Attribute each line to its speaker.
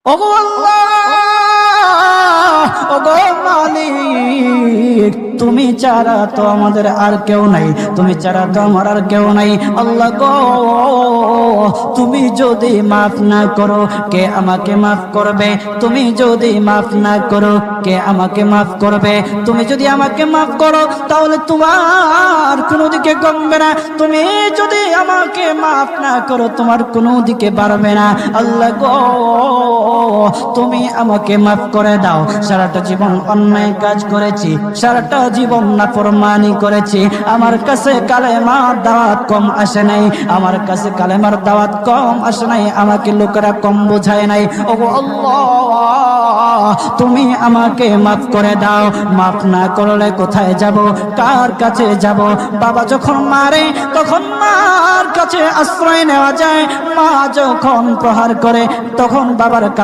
Speaker 1: ওগো আল্লাহ, ওগো মালিক, তুমি ছাড়া তো আমাদের আর কেউ নাই, তুমি ছাড়া তো আমার আর কেউ নাই। আল্লাহ গো, তুমি যদি মাফ না করো কে আমাকে মাফ করবে? তুমি যদি মাফ না করো কে আমাকে মাফ করবে? তুমি যদি আমাকে মাফ করো তাহলে তোমার কোনো দিকে কমবে না, তুমি যদি আমাকে মাফ না করো তোমার কোনো দিকে বাড়বে না। আল্লাহ গো, তুমি আমাকে মাফ করে দাও। সারাটা জীবন অন্যায় কাজ করেছি, সারাটা জীবন নাফরমানি করেছি, আমার কাছে কালেমার দাওয়াত কম আসে নাই, আমার কাছে কালেমার দাওয়াত কম আসে নাই, আমাকে লোকেরা কম বোঝায় নাই। ওগো আল্লাহ, তুমি আমাকে মাফ করে দাও। মাফ না করলে কোথায় যাব, কার কাছে যাব? বাবা যখন মারে তখন মার কাছে আশ্রয় নেওয়া যায়, মা যখন প্রহার করে তখন বাবার